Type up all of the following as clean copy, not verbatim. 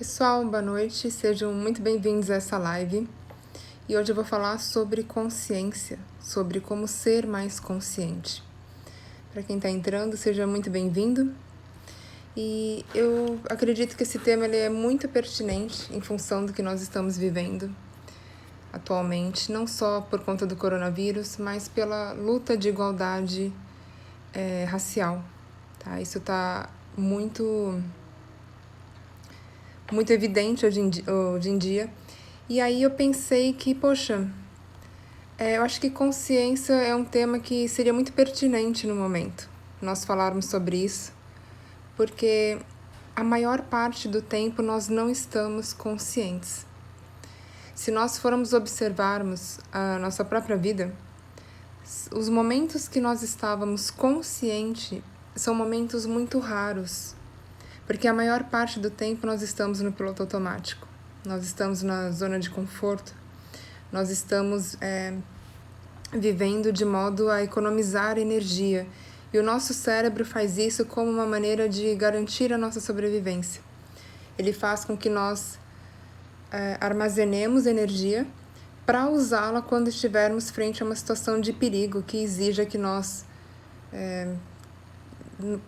Pessoal, boa noite, sejam muito bem-vindos a essa live. E hoje eu vou falar sobre consciência, sobre como ser mais consciente. Para quem está entrando, seja muito bem-vindo. E eu acredito que esse tema ele é muito pertinente em função do que nós estamos vivendo atualmente, não só por conta do coronavírus, mas pela luta de igualdade racial. Tá? Isso está muito evidente hoje em dia. E aí eu pensei que, poxa, eu acho que consciência é um tema que seria muito pertinente no momento, nós falarmos sobre isso, porque a maior parte do tempo nós não estamos conscientes. Se nós formos observarmos a nossa própria vida, os momentos que nós estávamos conscientes são momentos muito raros, porque a maior parte do tempo nós estamos no piloto automático, nós estamos na zona de conforto, nós estamos vivendo de modo a economizar energia. E o nosso cérebro faz isso como uma maneira de garantir a nossa sobrevivência. Ele faz com que nós armazenemos energia para usá-la quando estivermos frente a uma situação de perigo que exija que nós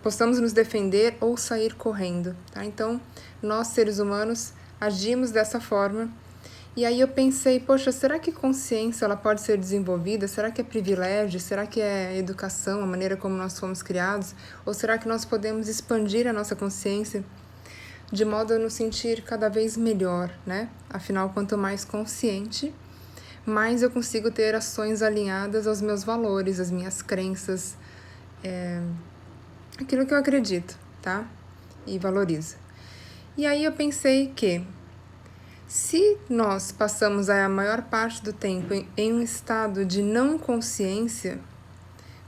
possamos nos defender ou sair correndo. Tá? Então, nós, seres humanos, agimos dessa forma. E aí eu pensei, poxa, será que consciência ela pode ser desenvolvida? Será que é privilégio? Será que é educação, a maneira como nós fomos criados? Ou será que nós podemos expandir a nossa consciência de modo a nos sentir cada vez melhor, né? Afinal, quanto mais consciente, mais eu consigo ter ações alinhadas aos meus valores, às minhas crenças, aquilo que eu acredito, tá? E valorizo. E aí eu pensei que se nós passamos a maior parte do tempo em um estado de não consciência,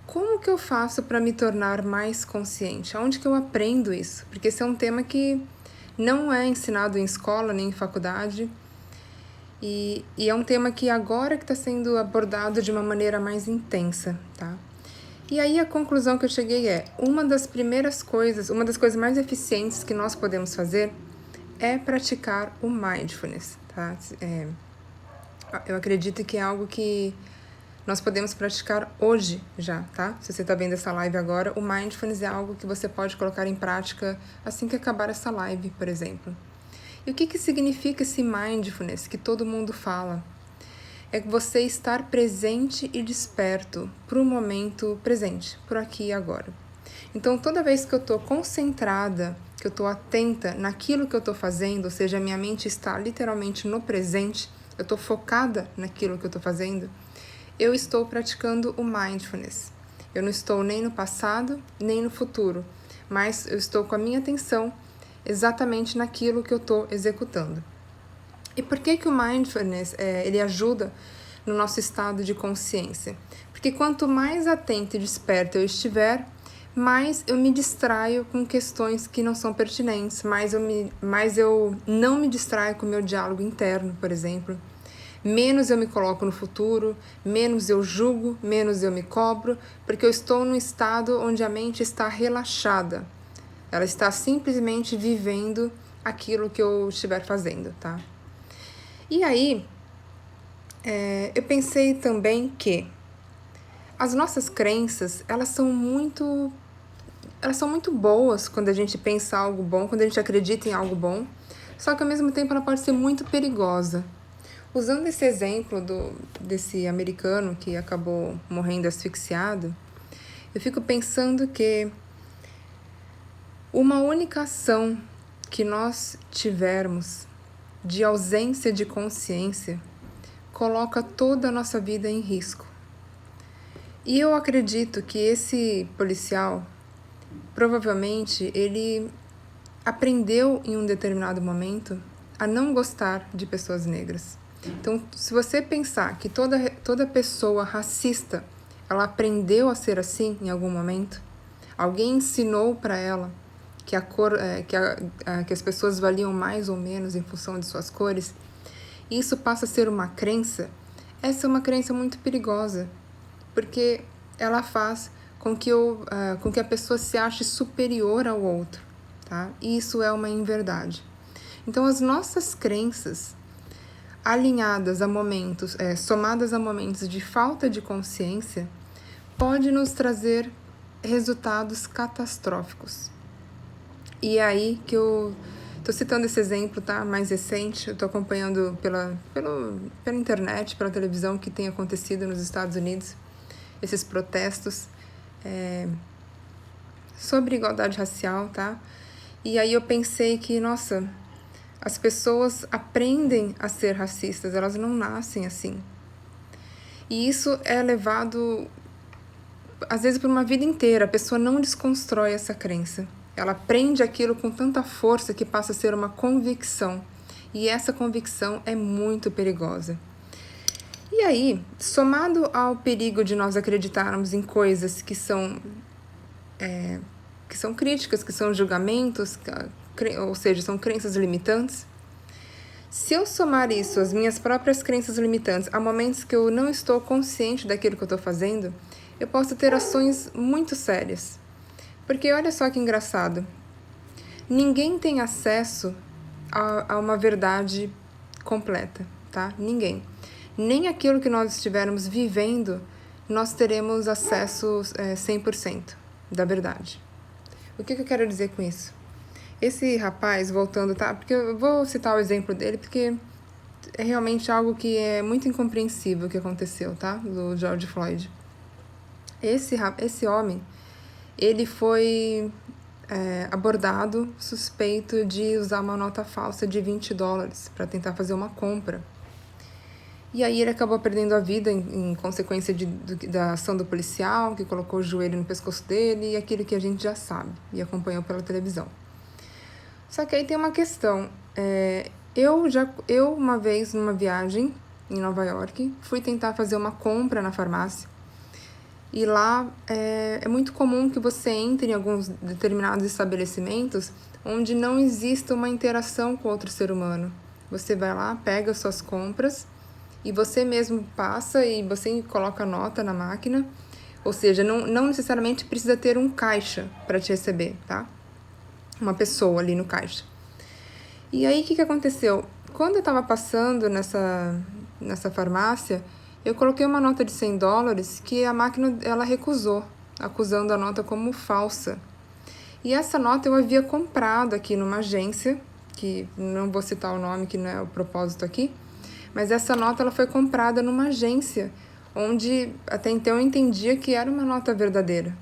como que eu faço para me tornar mais consciente? Aonde que eu aprendo isso? Porque esse é um tema que não é ensinado em escola nem em faculdade e é um tema que agora que está sendo abordado de uma maneira mais intensa, tá? E aí a conclusão que eu cheguei é, uma das coisas mais eficientes que nós podemos fazer é praticar o mindfulness, tá? Eu acredito que é algo que nós podemos praticar hoje já, tá? Se você está vendo essa live agora, o mindfulness é algo que você pode colocar em prática assim que acabar essa live, por exemplo. E o que significa esse mindfulness que todo mundo fala? É você estar presente e desperto para o momento presente, por aqui e agora. Então, toda vez que eu estou concentrada, que eu estou atenta naquilo que eu estou fazendo, ou seja, a minha mente está literalmente no presente, eu estou focada naquilo que eu estou fazendo, eu estou praticando o mindfulness. Eu não estou nem no passado, nem no futuro, mas eu estou com a minha atenção exatamente naquilo que eu estou executando. E por que o mindfulness ele ajuda no nosso estado de consciência? Porque quanto mais atento e desperto eu estiver, mais eu me distraio com questões que não são pertinentes, mais eu não me distraio com o meu diálogo interno, por exemplo. Menos eu me coloco no futuro, menos eu julgo, menos eu me cobro, porque eu estou num estado onde a mente está relaxada. Ela está simplesmente vivendo aquilo que eu estiver fazendo, tá? E aí, eu pensei também que as nossas crenças, elas são muito boas quando a gente pensa algo bom, quando a gente acredita em algo bom, só que ao mesmo tempo ela pode ser muito perigosa. Usando esse exemplo desse americano que acabou morrendo asfixiado, eu fico pensando que uma única ação que nós tivermos de ausência de consciência coloca toda a nossa vida em risco. E eu acredito que esse policial, provavelmente, ele aprendeu em um determinado momento a não gostar de pessoas negras. Então, se você pensar que toda pessoa racista, ela aprendeu a ser assim em algum momento, alguém ensinou para ela que que as pessoas valiam mais ou menos em função de suas cores, isso passa a ser uma crença. Essa é uma crença muito perigosa, porque ela faz com que a pessoa se ache superior ao outro, tá? E isso é uma inverdade. Então, as nossas crenças alinhadas a momentos, somadas a momentos de falta de consciência, pode nos trazer resultados catastróficos. E é aí que eu tô citando esse exemplo, tá? Mais recente, eu tô acompanhando pela internet, pela televisão, que tem acontecido nos Estados Unidos, esses protestos sobre igualdade racial, tá? E aí eu pensei que, nossa, as pessoas aprendem a ser racistas, elas não nascem assim. E isso é levado, às vezes, por uma vida inteira. A pessoa não desconstrói essa crença. Ela aprende aquilo com tanta força que passa a ser uma convicção. E essa convicção é muito perigosa. E aí, somado ao perigo de nós acreditarmos em coisas que são críticas, que são julgamentos, ou seja, são crenças limitantes, se eu somar isso, as minhas próprias crenças limitantes, a momentos que eu não estou consciente daquilo que eu estou fazendo, eu posso ter ações muito sérias. Porque olha só que engraçado, ninguém tem acesso a uma verdade completa, tá? Ninguém. Nem aquilo que nós estivermos vivendo, nós teremos acesso 100% da verdade. O que eu quero dizer com isso? Esse rapaz, voltando, tá? Porque eu vou citar o exemplo dele, porque é realmente algo que é muito incompreensível que aconteceu, tá? Do George Floyd. Esse homem, ele foi abordado suspeito de usar uma nota falsa de $20 para tentar fazer uma compra. E aí ele acabou perdendo a vida em consequência da ação do policial, que colocou o joelho no pescoço dele, e aquilo que a gente já sabe e acompanhou pela televisão. Só que aí tem uma questão. Eu uma vez, numa viagem em Nova York, fui tentar fazer uma compra na farmácia. E lá é muito comum que você entre em alguns determinados estabelecimentos onde não exista uma interação com outro ser humano. Você vai lá, pega suas compras e você mesmo passa e você coloca a nota na máquina. Ou seja, não necessariamente precisa ter um caixa para te receber, tá? Uma pessoa ali no caixa. E aí, o que aconteceu? Quando eu estava passando nessa farmácia, eu coloquei uma nota de $100 que a máquina ela recusou, acusando a nota como falsa. E essa nota eu havia comprado aqui numa agência, que não vou citar o nome, que não é o propósito aqui, mas essa nota ela foi comprada numa agência, onde até então eu entendia que era uma nota verdadeira.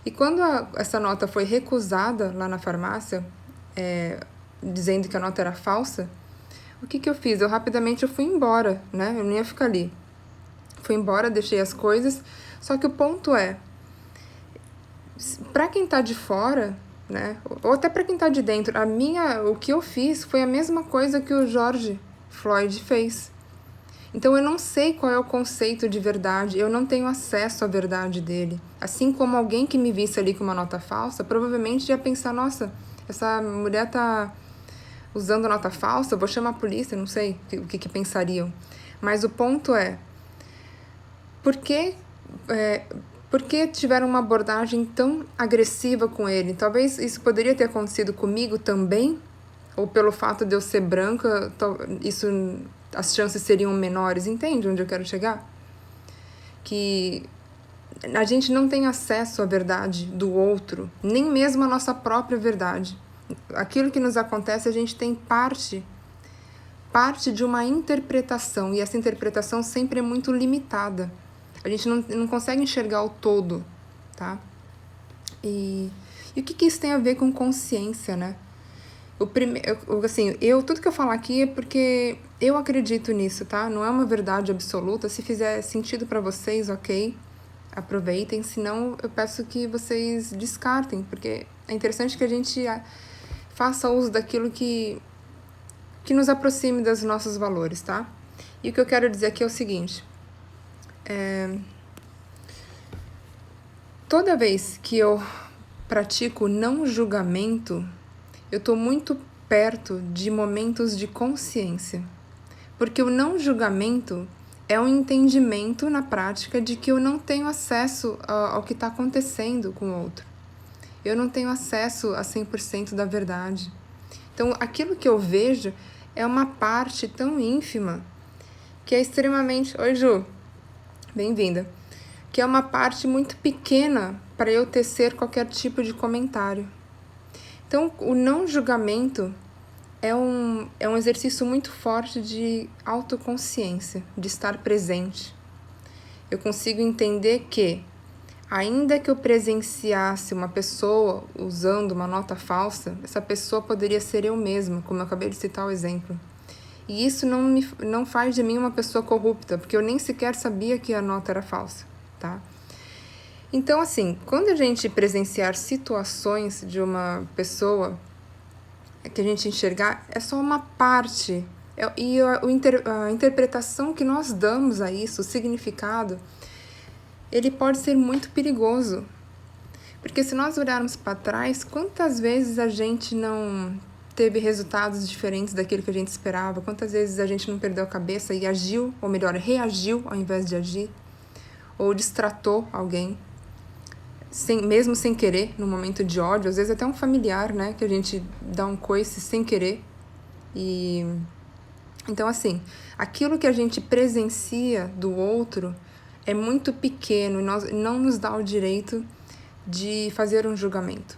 E quando essa nota foi recusada lá na farmácia, dizendo que a nota era falsa, o que eu fiz? Eu fui embora, né? Eu não ia ficar ali. Fui embora, deixei as coisas, só que o ponto é, para quem tá de fora, né? Ou até para quem tá de dentro, o que eu fiz foi a mesma coisa que o George Floyd fez. Então eu não sei qual é o conceito de verdade, eu não tenho acesso à verdade dele. Assim como alguém que me visse ali com uma nota falsa, provavelmente ia pensar, nossa, essa mulher tá usando nota falsa, vou chamar a polícia, não sei o que pensariam. Mas o ponto é, por que tiveram uma abordagem tão agressiva com ele? Talvez isso poderia ter acontecido comigo também, ou pelo fato de eu ser branca, as chances seriam menores. Entende onde eu quero chegar? Que a gente não tem acesso à verdade do outro, nem mesmo à nossa própria verdade. Aquilo que nos acontece, a gente tem parte de uma interpretação, e essa interpretação sempre é muito limitada. A gente não consegue enxergar o todo, tá? E o que isso tem a ver com consciência, né? Tudo que eu falar aqui é porque eu acredito nisso, tá? Não é uma verdade absoluta. Se fizer sentido para vocês, ok, aproveitem. Senão, eu peço que vocês descartem, porque é interessante que a gente faça uso daquilo que nos aproxime dos nossos valores, tá? E o que eu quero dizer aqui é o seguinte. Toda vez que eu pratico não julgamento, eu estou muito perto de momentos de consciência. Porque o não julgamento é um entendimento na prática de que eu não tenho acesso ao que está acontecendo com o outro. Eu não tenho acesso a 100% da verdade. Então, aquilo que eu vejo é uma parte tão ínfima que é extremamente... Oi, Ju, bem-vinda. Que é uma parte muito pequena para eu tecer qualquer tipo de comentário. Então, o não julgamento é um exercício muito forte de autoconsciência, de estar presente. Eu consigo entender que, ainda que eu presenciasse uma pessoa usando uma nota falsa, essa pessoa poderia ser eu mesma, como eu acabei de citar o exemplo. E isso não faz de mim uma pessoa corrupta, porque eu nem sequer sabia que a nota era falsa, tá? Então, assim, quando a gente presenciar situações de uma pessoa que a gente enxergar, é só uma parte. E a interpretação que nós damos a isso, o significado, ele pode ser muito perigoso. Porque se nós olharmos para trás, quantas vezes a gente não teve resultados diferentes daquilo que a gente esperava? Quantas vezes a gente não perdeu a cabeça e agiu, ou melhor, reagiu ao invés de agir? Ou distratou alguém, mesmo sem querer, no momento de ódio, às vezes até um familiar, né, que a gente dá um coice sem querer. Então, assim, aquilo que a gente presencia do outro é muito pequeno e não nos dá o direito de fazer um julgamento.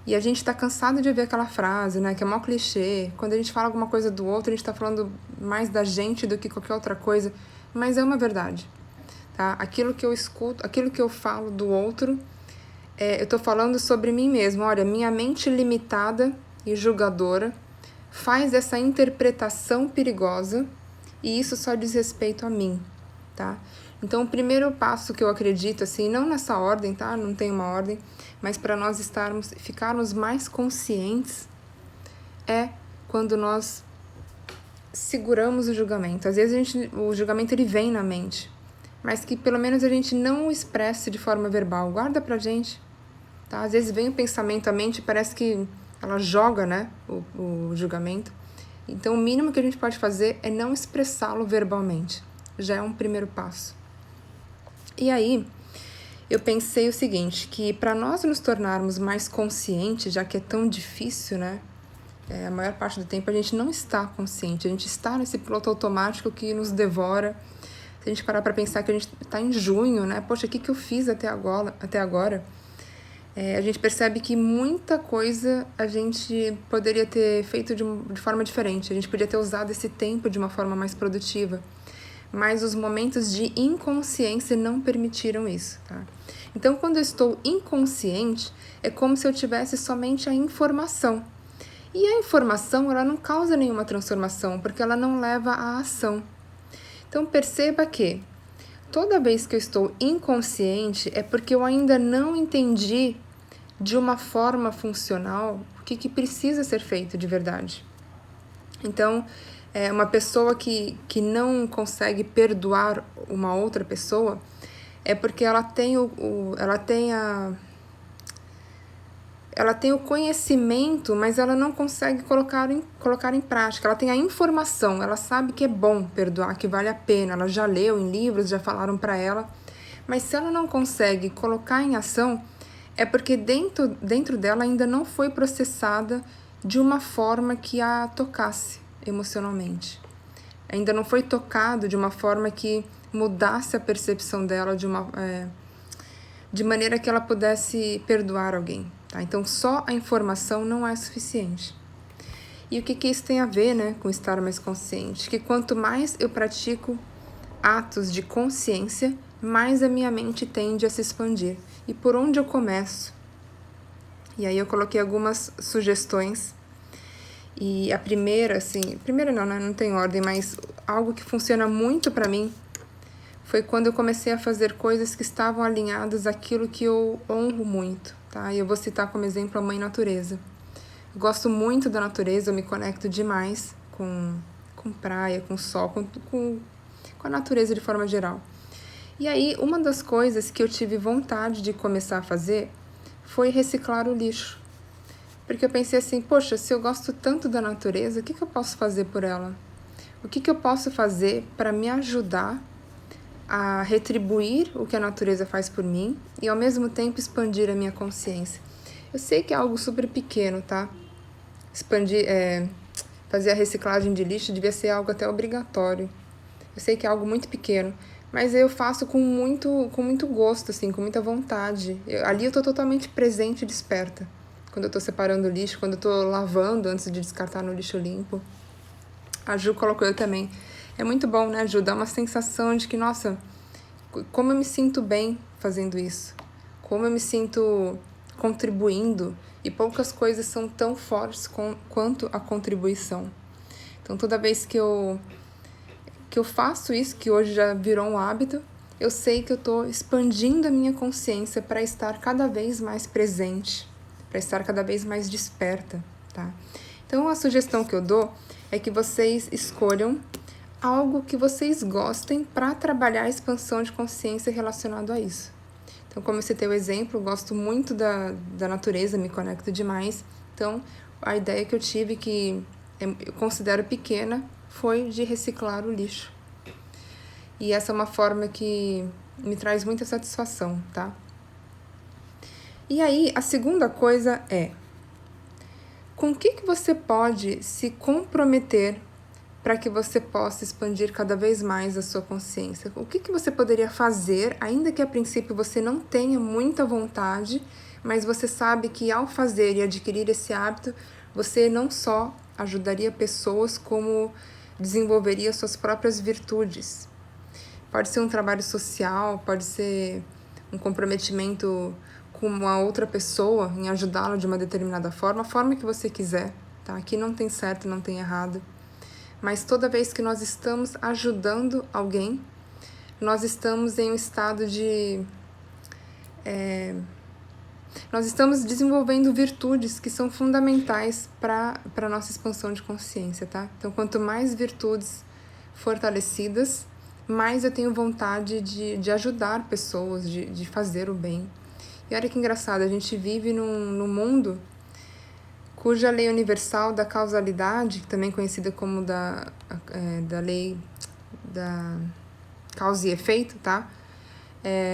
E a gente tá cansado de ver aquela frase, né, que é mó clichê. Quando a gente fala alguma coisa do outro, a gente tá falando mais da gente do que qualquer outra coisa, mas é uma verdade. Tá? Aquilo que eu escuto, aquilo que eu falo do outro, eu tô falando sobre mim mesmo. Olha, minha mente limitada e julgadora faz essa interpretação perigosa e isso só diz respeito a mim, tá? Então, o primeiro passo que eu acredito, assim, não nessa ordem, tá? Não tem uma ordem, mas para nós ficarmos mais conscientes é quando nós seguramos o julgamento. Às vezes o julgamento ele vem na mente, mas que pelo menos a gente não o expresse de forma verbal. Guarda pra gente, tá? Às vezes vem o pensamento, a mente parece que ela joga, né, o julgamento. Então, o mínimo que a gente pode fazer é não expressá-lo verbalmente. Já é um primeiro passo. E aí, eu pensei o seguinte, que para nós nos tornarmos mais conscientes, já que é tão difícil, né, a maior parte do tempo a gente não está consciente, a gente está nesse piloto automático que nos devora. Se a gente parar para pensar que a gente está em junho, né, poxa, o que eu fiz até agora? A gente percebe que muita coisa a gente poderia ter feito de forma diferente. A gente podia ter usado esse tempo de uma forma mais produtiva. Mas os momentos de inconsciência não permitiram isso, tá? Então, quando eu estou inconsciente, é como se eu tivesse somente a informação. E a informação, ela não causa nenhuma transformação, porque ela não leva à ação. Então, perceba que toda vez que eu estou inconsciente é porque eu ainda não entendi de uma forma funcional o que precisa ser feito de verdade. Então, uma pessoa que não consegue perdoar uma outra pessoa é porque ela tem o conhecimento, mas ela não consegue colocar em prática. Ela tem a informação, ela sabe que é bom perdoar, que vale a pena, ela já leu em livros, já falaram para ela, mas se ela não consegue colocar em ação, é porque dentro dela ainda não foi processada de uma forma que a tocasse emocionalmente. Ainda não foi tocado de uma forma que mudasse a percepção dela de maneira que ela pudesse perdoar alguém. Tá? Então, só a informação não é suficiente. E o que isso tem a ver, né, com estar mais consciente? Que quanto mais eu pratico atos de consciência, mais a minha mente tende a se expandir. E por onde eu começo? E aí eu coloquei algumas sugestões. E a primeira, não, né, não tem ordem, mas algo que funciona muito para mim foi quando eu comecei a fazer coisas que estavam alinhadas àquilo que eu honro muito, tá? E eu vou citar como exemplo a Mãe Natureza. Eu gosto muito da natureza, eu me conecto demais com praia, com sol, com a natureza de forma geral. E aí, uma das coisas que eu tive vontade de começar a fazer foi reciclar o lixo. Porque eu pensei assim, poxa, se eu gosto tanto da natureza, o que eu posso fazer por ela? O que eu posso fazer para me ajudar a retribuir o que a natureza faz por mim e, ao mesmo tempo, expandir a minha consciência? Eu sei que é algo super pequeno, tá? expandir, fazer a reciclagem de lixo devia ser algo até obrigatório. Eu sei que é algo muito pequeno, mas eu faço com muito gosto, assim, com muita vontade. Ali eu tô totalmente presente e desperta. Quando eu tô separando o lixo, quando eu tô lavando antes de descartar no lixo limpo. A Ju colocou eu também. É muito bom, né, Ju? Dá uma sensação de que, nossa, como eu me sinto bem fazendo isso. Como eu me sinto contribuindo. E poucas coisas são tão fortes quanto a contribuição. Então, toda vez que eu faço isso, que hoje já virou um hábito, eu sei que eu estou expandindo a minha consciência para estar cada vez mais presente, para estar cada vez mais desperta, tá? Então, a sugestão que eu dou é que vocês escolham algo que vocês gostem para trabalhar a expansão de consciência relacionado a isso. Então, como eu citei o exemplo, eu gosto muito da natureza, me conecto demais. Então, a ideia que eu tive, que eu considero pequena, foi de reciclar o lixo. E essa é uma forma que me traz muita satisfação, tá? E aí, a segunda coisa é: com o que você pode se comprometer para que você possa expandir cada vez mais a sua consciência? O que você poderia fazer, ainda que a princípio você não tenha muita vontade, mas você sabe que ao fazer e adquirir esse hábito, você não só ajudaria pessoas, como desenvolveria suas próprias virtudes. Pode ser um trabalho social, pode ser um comprometimento com uma outra pessoa, em ajudá-la de uma determinada forma, a forma que você quiser, tá? Aqui não tem certo, não tem errado. Mas toda vez que nós estamos ajudando alguém, nós estamos em um estado de... nós estamos desenvolvendo virtudes que são fundamentais para a nossa expansão de consciência, tá? Então, quanto mais virtudes fortalecidas, mais eu tenho vontade de ajudar pessoas, de fazer o bem. E olha que engraçado, a gente vive num mundo cuja lei universal da causalidade, também conhecida como da lei da causa e efeito, tá?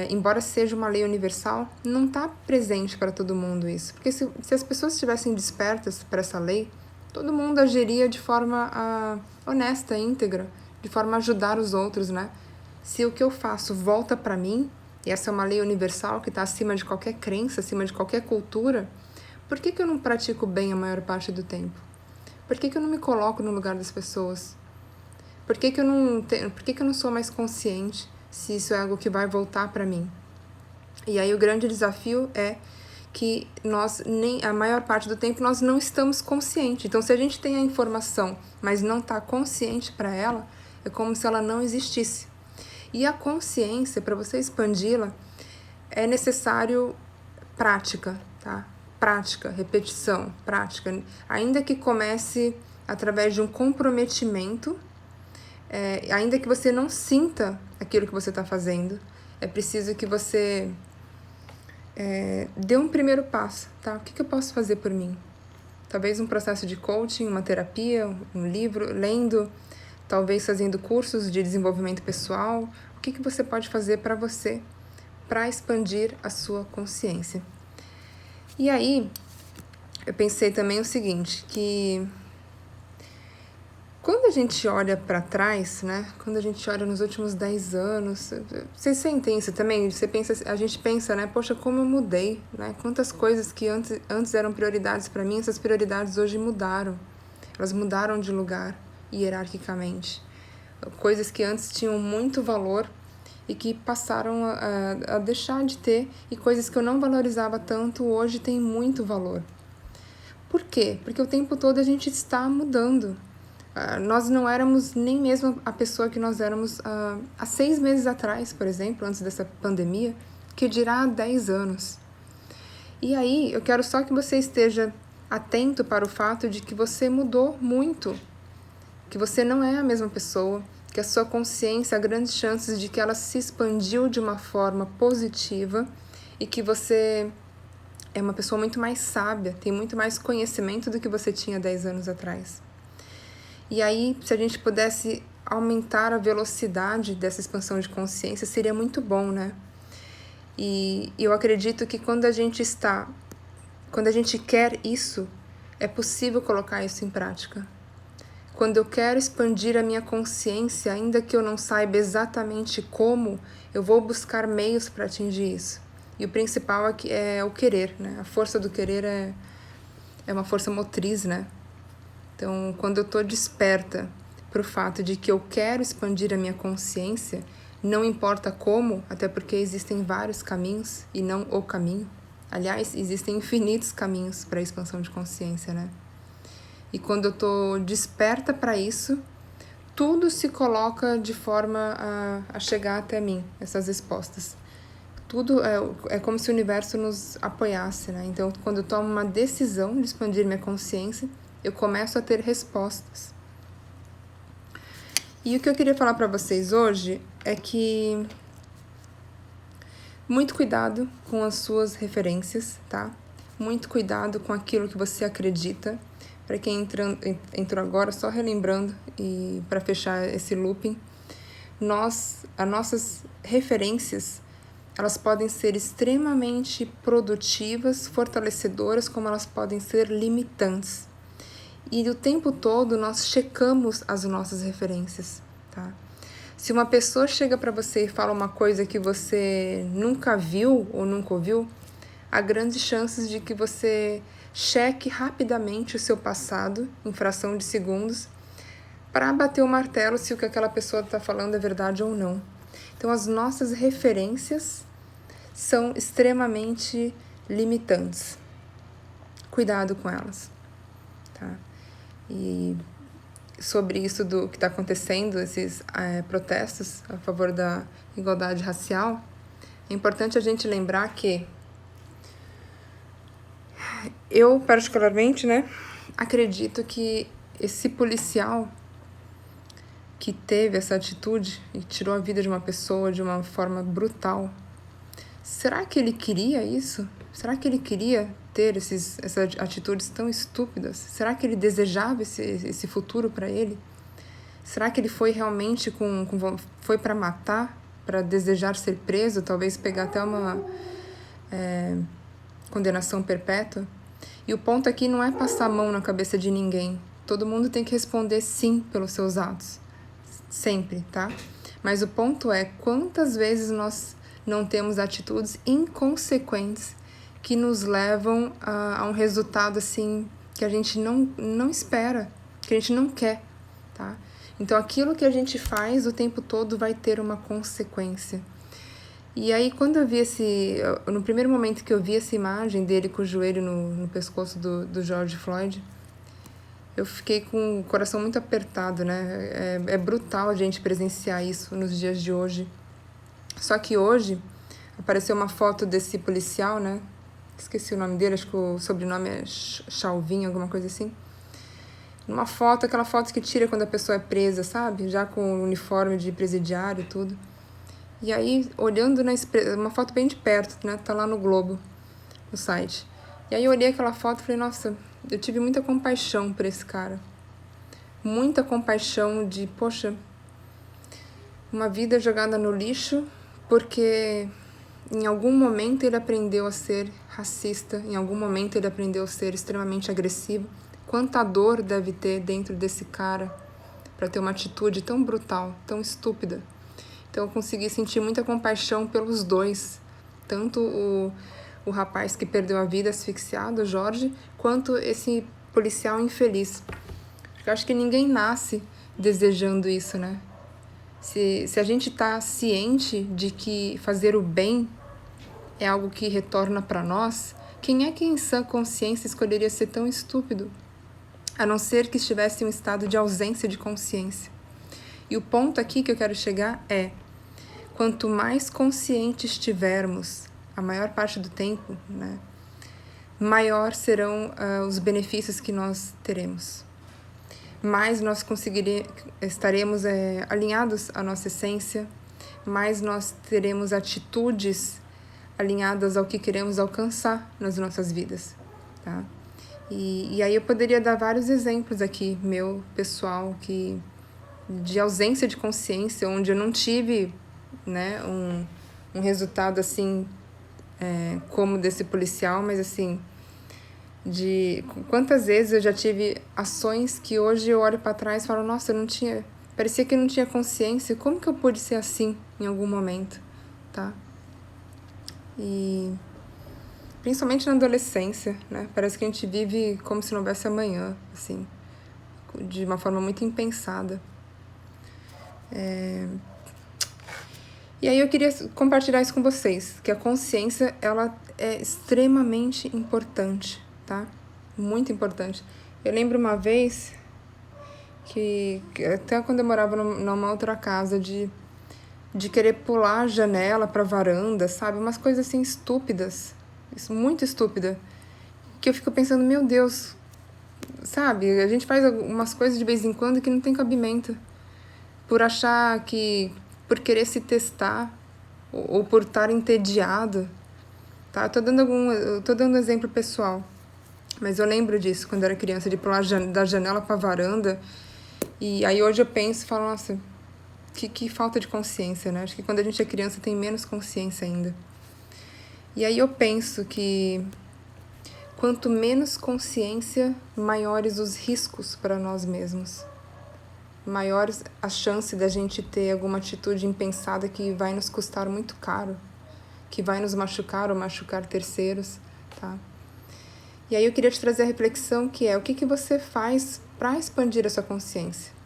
Embora seja uma lei universal, não está presente para todo mundo isso. Porque se as pessoas estivessem despertas para essa lei, todo mundo agiria de forma honesta, íntegra, de forma a ajudar os outros, né? Se o que eu faço volta para mim, e essa é uma lei universal que está acima de qualquer crença, acima de qualquer cultura, por que eu não pratico bem a maior parte do tempo? Por que eu não me coloco no lugar das pessoas? Por que eu não sou mais consciente se isso é algo que vai voltar para mim? E aí o grande desafio é que a maior parte do tempo, nós não estamos conscientes. Então, se a gente tem a informação, mas não está consciente para ela, é como se ela não existisse. E a consciência, para você expandi-la, é necessário prática, tá? Prática, repetição, prática. Ainda que comece através de um comprometimento, ainda que você não sinta aquilo que você está fazendo, é preciso que você dê um primeiro passo, tá? O que eu posso fazer por mim? Talvez um processo de coaching, uma terapia, um livro, lendo, talvez fazendo cursos de desenvolvimento pessoal. O que você pode fazer para você, para expandir a sua consciência? E aí, eu pensei também o seguinte, que quando a gente olha para trás, né? Quando a gente olha nos últimos 10 anos, vocês sentem isso também? A gente pensa, né? Poxa, como eu mudei, né? Quantas coisas que antes eram prioridades para mim, essas prioridades hoje mudaram. Elas mudaram de lugar, hierarquicamente. Coisas que antes tinham muito valor e que passaram a deixar de ter, e coisas que eu não valorizava tanto, hoje têm muito valor. Por quê? Porque o tempo todo a gente está mudando. Nós não éramos nem mesmo a pessoa que nós éramos há 6 meses atrás, por exemplo, antes dessa pandemia, que dirá há 10 anos. E aí, eu quero só que você esteja atento para o fato de que você mudou muito, que você não é a mesma pessoa, que a sua consciência, há grandes chances de que ela se expandiu de uma forma positiva e que você é uma pessoa muito mais sábia, tem muito mais conhecimento do que você tinha 10 anos atrás. E aí, se a gente pudesse aumentar a velocidade dessa expansão de consciência, seria muito bom, né? E eu acredito que quando a gente quer isso, é possível colocar isso em prática. Quando eu quero expandir a minha consciência, ainda que eu não saiba exatamente como, eu vou buscar meios para atingir isso. E o principal é o querer, né? A força do querer é uma força motriz, né? Então, quando eu estou desperta para o fato de que eu quero expandir a minha consciência, não importa como, até porque existem vários caminhos e não o caminho. Aliás, existem infinitos caminhos para a expansão de consciência, né? E quando eu estou desperta para isso, tudo se coloca de forma a chegar até mim, essas respostas. Tudo é como se o universo nos apoiasse, né? Então, quando eu tomo uma decisão de expandir minha consciência, eu começo a ter respostas. E o que eu queria falar para vocês hoje é que muito cuidado com as suas referências, tá? Muito cuidado com aquilo que você acredita. Para quem entrou agora, só relembrando e para fechar esse looping, as nossas referências, elas podem ser extremamente produtivas, fortalecedoras, como elas podem ser limitantes. E o tempo todo nós checamos as nossas referências, tá? Se uma pessoa chega para você e fala uma coisa que você nunca viu ou nunca ouviu, há grandes chances de que você cheque rapidamente o seu passado, em fração de segundos, para bater o martelo se o que aquela pessoa está falando é verdade ou não. Então, as nossas referências são extremamente limitantes. Cuidado com elas, tá? E sobre isso do que está acontecendo, esses protestos a favor da igualdade racial, é importante a gente lembrar que eu, particularmente, né, acredito que esse policial que teve essa atitude e tirou a vida de uma pessoa de uma forma brutal, será que ele queria isso? Será que ele queria ter essas atitudes tão estúpidas? Será que ele desejava esse futuro para ele? Será que ele foi realmente foi para matar, para desejar ser preso, talvez pegar até uma condenação perpétua? E o ponto aqui não é passar a mão na cabeça de ninguém. Todo mundo tem que responder sim pelos seus atos. Sempre, tá? Mas o ponto é quantas vezes nós não temos atitudes inconsequentes que nos levam a um resultado assim que a gente não espera, que a gente não quer, tá? Então aquilo que a gente faz o tempo todo vai ter uma consequência. E aí, quando eu vi no primeiro momento que eu vi essa imagem dele com o joelho no pescoço do George Floyd, eu fiquei com o coração muito apertado, né? É brutal a gente presenciar isso nos dias de hoje. Só que hoje apareceu uma foto desse policial, né? Esqueci o nome dele, acho que o sobrenome é Chauvin, alguma coisa assim. Uma foto, aquela foto que tira quando a pessoa é presa, sabe? Já com o uniforme de presidiário e tudo. E aí, olhando uma foto bem de perto, né? Tá lá no Globo, no site. E aí eu olhei aquela foto e falei, nossa, eu tive muita compaixão por esse cara. Muita compaixão de, poxa, uma vida jogada no lixo porque em algum momento ele aprendeu a ser racista, em algum momento ele aprendeu a ser extremamente agressivo. Quanta dor deve ter dentro desse cara para ter uma atitude tão brutal, tão estúpida. Então eu consegui sentir muita compaixão pelos dois, tanto o rapaz que perdeu a vida asfixiado, o Jorge, quanto esse policial infeliz. Eu acho que ninguém nasce desejando isso, né? Se a gente está ciente de que fazer o bem é algo que retorna para nós, quem é que em sã consciência escolheria ser tão estúpido? A não ser que estivesse em um estado de ausência de consciência. E o ponto aqui que eu quero chegar é, quanto mais conscientes estivermos, a maior parte do tempo, né, maior serão os benefícios que nós teremos. Mais nós estaremos alinhados à nossa essência, mais nós teremos atitudes alinhadas ao que queremos alcançar nas nossas vidas, tá? E aí eu poderia dar vários exemplos aqui, meu, pessoal, de ausência de consciência, onde eu não tive, né, um resultado assim, como desse policial, mas assim, De quantas vezes eu já tive ações que hoje eu olho para trás e falo, nossa, eu não tinha, parecia que eu não tinha consciência, como que eu pude ser assim em algum momento, tá? E principalmente na adolescência, né? Parece que a gente vive como se não houvesse amanhã, assim, de uma forma muito impensada. E aí eu queria compartilhar isso com vocês, que a consciência, ela é extremamente importante, tá? Muito importante. Eu lembro uma vez que até quando eu morava numa outra casa, de querer pular a janela pra varanda, sabe? Umas coisas assim estúpidas, isso muito estúpida, que eu fico pensando, meu Deus, sabe? A gente faz algumas coisas de vez em quando que não tem cabimento, por achar que, por querer se testar, ou por estar entediado, tá? Eu tô dando exemplo pessoal, mas eu lembro disso quando eu era criança, de pular da janela pra varanda, e aí hoje eu penso e falo, nossa, que falta de consciência, né? Acho que quando a gente é criança tem menos consciência ainda. E aí eu penso que quanto menos consciência, maiores os riscos para nós mesmos. Maiores a chance da gente ter alguma atitude impensada que vai nos custar muito caro, que vai nos machucar ou machucar terceiros, tá? E aí eu queria te trazer a reflexão que é o que você faz para expandir a sua consciência.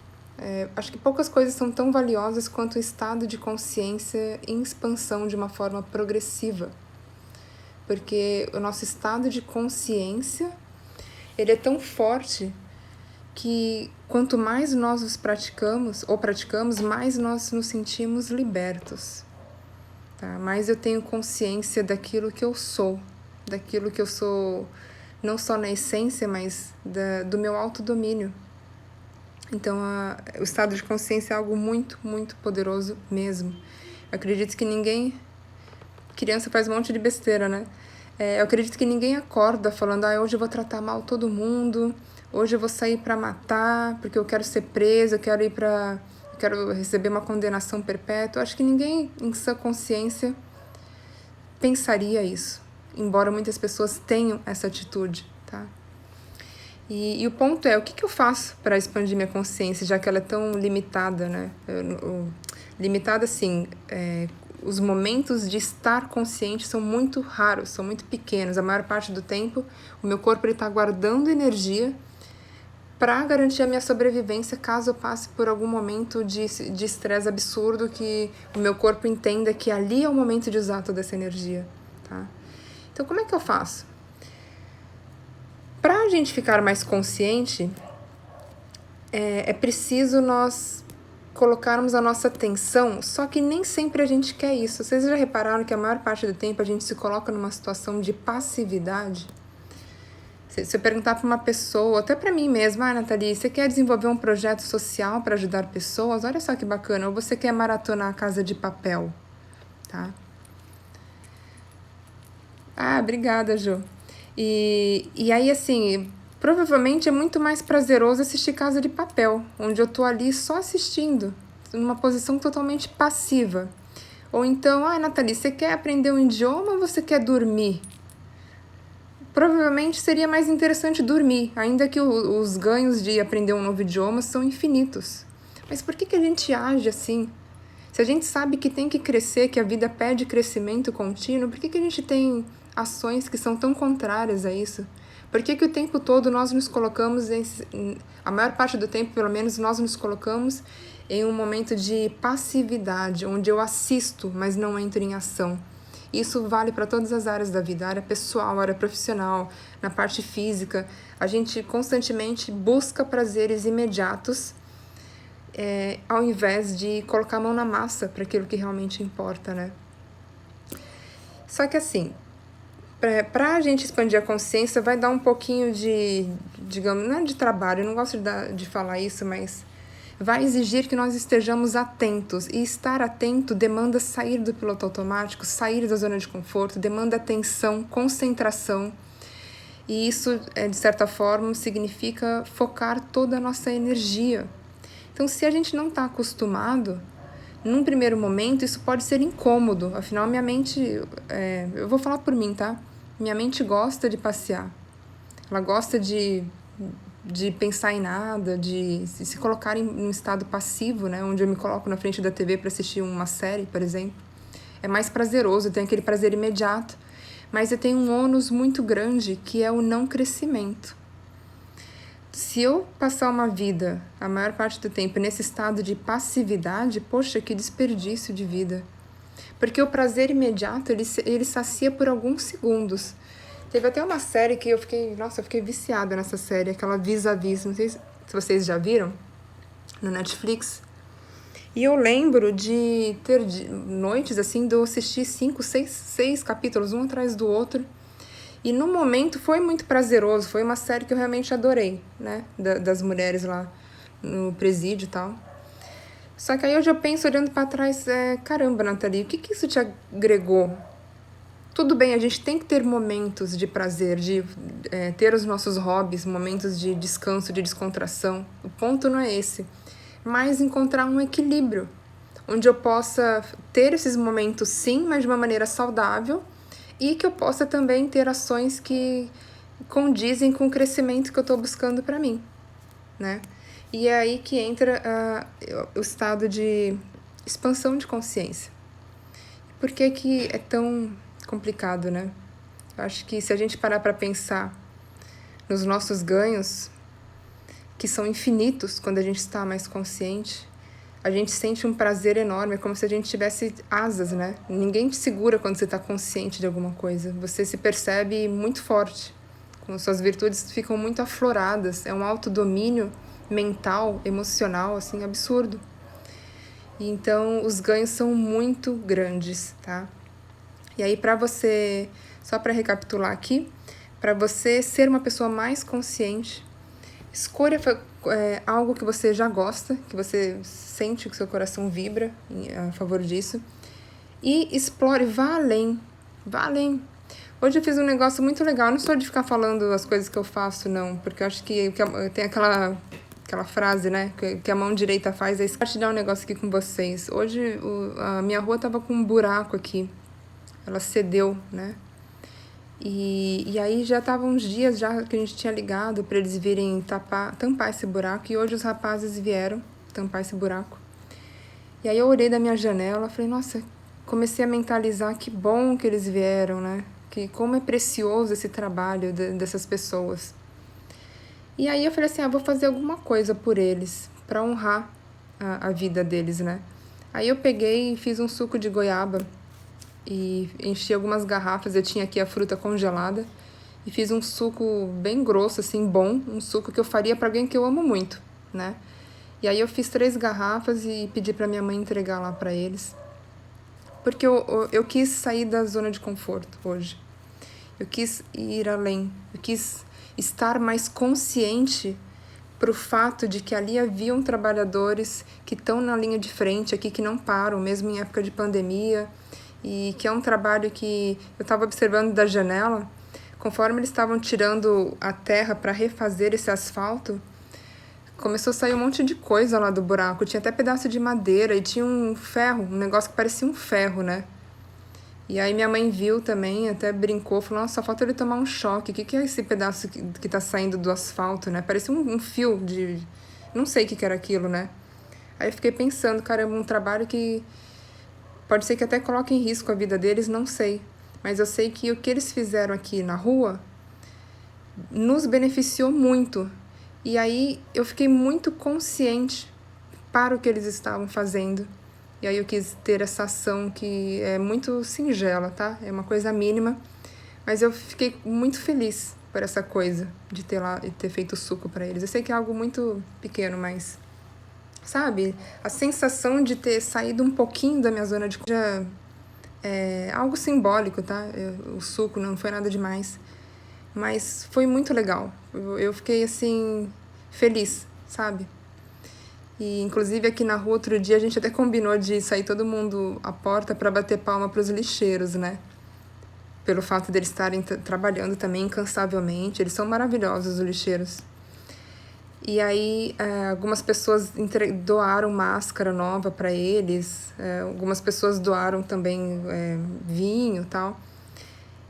Acho que poucas coisas são tão valiosas quanto o estado de consciência em expansão de uma forma progressiva. Porque o nosso estado de consciência, ele é tão forte que quanto mais nós os praticamos, mais nós nos sentimos libertos. Tá? Mais eu tenho consciência daquilo que eu sou não só na essência, mas do meu autodomínio. Então, o estado de consciência é algo muito, muito poderoso mesmo. Eu acredito que criança faz um monte de besteira, né? Eu acredito que ninguém acorda falando, hoje eu vou tratar mal todo mundo, hoje eu vou sair pra matar, porque eu quero ser preso, eu quero receber uma condenação perpétua. Acho que ninguém em sua consciência pensaria isso, embora muitas pessoas tenham essa atitude, tá? E o ponto é, o que eu faço para expandir minha consciência, já que ela é tão limitada, né? Limitada, assim, os momentos de estar consciente são muito raros, são muito pequenos. A maior parte do tempo, o meu corpo está guardando energia para garantir a minha sobrevivência caso eu passe por algum momento de estresse absurdo, que o meu corpo entenda que ali é o momento de usar toda essa energia, tá? Então, como é que eu faço? Para a gente ficar mais consciente, é preciso nós colocarmos a nossa atenção, só que nem sempre a gente quer isso. Vocês já repararam que a maior parte do tempo a gente se coloca numa situação de passividade? Se eu perguntar para uma pessoa, até para mim mesma, Nathalie, você quer desenvolver um projeto social para ajudar pessoas? Olha só que bacana. Ou você quer maratonar a Casa de Papel, tá? Obrigada, Ju. E aí, assim, provavelmente é muito mais prazeroso assistir Casa de Papel, onde eu tô ali só assistindo, numa posição totalmente passiva. Ou então, Nathalie, você quer aprender um idioma ou você quer dormir? Provavelmente seria mais interessante dormir, ainda que os ganhos de aprender um novo idioma são infinitos. Mas por que a gente age assim? Se a gente sabe que tem que crescer, que a vida pede crescimento contínuo, por que a gente tem ações que são tão contrárias a isso? Por que o tempo todo nós nos colocamos, a maior parte do tempo pelo menos, nós nos colocamos em um momento de passividade, onde eu assisto, mas não entro em ação? Isso vale para todas as áreas da vida, área pessoal, área profissional, na parte física. A gente constantemente busca prazeres imediatos, ao invés de colocar a mão na massa para aquilo que realmente importa, né? Só que assim, para a gente expandir a consciência, vai dar um pouquinho de, digamos, não é de trabalho, eu não gosto de falar isso, mas vai exigir que nós estejamos atentos. E estar atento demanda sair do piloto automático, sair da zona de conforto, demanda atenção, concentração. E isso, de certa forma, significa focar toda a nossa energia. Então, se a gente não está acostumado, num primeiro momento, isso pode ser incômodo. Afinal, minha mente... eu vou falar por mim, tá? Minha mente gosta de passear. Ela gosta de pensar em nada, de se colocar em um estado passivo, né? Onde eu me coloco na frente da TV para assistir uma série, por exemplo. É mais prazeroso, tem aquele prazer imediato. Mas eu tenho um ônus muito grande, que é o não crescimento. Se eu passar uma vida, a maior parte do tempo, nesse estado de passividade, poxa, que desperdício de vida. Porque o prazer imediato, ele sacia por alguns segundos. Teve até uma série que eu fiquei viciada nessa série, aquela Vis-a-Vis, não sei se vocês já viram, no Netflix. E eu lembro de ter noites, assim, de eu assistir 5, 6 capítulos, um atrás do outro. E no momento foi muito prazeroso, foi uma série que eu realmente adorei, né? Das mulheres lá no presídio e tal. Só que aí hoje eu penso, olhando pra trás, caramba, Nathalie, o que isso te agregou? Tudo bem, a gente tem que ter momentos de prazer, de ter os nossos hobbies, momentos de descanso, de descontração. O ponto não é esse. Mas encontrar um equilíbrio, onde eu possa ter esses momentos sim, mas de uma maneira saudável, e que eu possa também ter ações que condizem com o crescimento que eu estou buscando para mim, né? E é aí que entra o estado de expansão de consciência. Por que é tão complicado, né? Eu acho que se a gente parar para pensar nos nossos ganhos, que são infinitos quando a gente está mais consciente, a gente sente um prazer enorme, é como se a gente tivesse asas, né? Ninguém te segura quando você está consciente de alguma coisa. Você se percebe muito forte, com suas virtudes ficam muito afloradas. É um autodomínio mental, emocional, assim, absurdo. E então, os ganhos são muito grandes, tá? E aí, para você, só para recapitular aqui, para você ser uma pessoa mais consciente, escolha algo que você já gosta, que você sente que seu coração vibra a favor disso. E explore, vá além, vá além. Hoje eu fiz um negócio muito legal, não sou de ficar falando as coisas que eu faço, não, porque eu acho que tem aquela frase, né, que a mão direita faz, é compartilhar um negócio aqui com vocês. Hoje a minha rua tava com um buraco aqui, ela cedeu, né, e aí já estavam uns dias já que a gente tinha ligado para eles virem tampar esse buraco, e hoje os rapazes vieram tampar esse buraco. E aí eu olhei da minha janela, falei, nossa, comecei a mentalizar que bom que eles vieram, né? Que como é precioso esse trabalho dessas pessoas. E aí eu falei assim, vou fazer alguma coisa por eles, para honrar a vida deles, né? Aí eu peguei e fiz um suco de goiaba e enchi algumas garrafas, eu tinha aqui a fruta congelada, e fiz um suco bem grosso, assim, bom, um suco que eu faria para alguém que eu amo muito, né? E aí eu fiz 3 garrafas e pedi para minha mãe entregar lá para eles. Porque eu quis sair da zona de conforto hoje. Eu quis ir além. Eu quis estar mais consciente pro fato de que ali haviam trabalhadores que estão na linha de frente aqui, que não param, mesmo em época de pandemia. E que é um trabalho que eu estava observando da janela. Conforme eles estavam tirando a terra para refazer esse asfalto, começou a sair um monte de coisa lá do buraco. Tinha até pedaço de madeira e tinha um ferro, um negócio que parecia um ferro, né? E aí minha mãe viu também, até brincou, falou, nossa, só falta ele tomar um choque. O que é esse pedaço que tá saindo do asfalto, né? Parecia um fio de... Não sei o que era aquilo, né? Aí eu fiquei pensando, caramba, um trabalho que pode ser que até coloque em risco a vida deles, não sei. Mas eu sei que o que eles fizeram aqui na rua nos beneficiou muito. E aí eu fiquei muito consciente para o que eles estavam fazendo. E aí eu quis ter essa ação que é muito singela, tá? É uma coisa mínima, mas eu fiquei muito feliz por essa coisa de ter feito suco para eles. Eu sei que é algo muito pequeno, mas sabe? A sensação de ter saído um pouquinho da minha zona de conforto é algo simbólico, tá? O suco não foi nada demais. Mas foi muito legal. Eu fiquei, assim, feliz, sabe? E, inclusive, aqui na rua, outro dia, a gente até combinou de sair todo mundo à porta para bater palma para os lixeiros, né? Pelo fato deles estarem trabalhando também incansavelmente. Eles são maravilhosos, os lixeiros. E aí, algumas pessoas doaram máscara nova para eles. Algumas pessoas doaram também vinho e tal.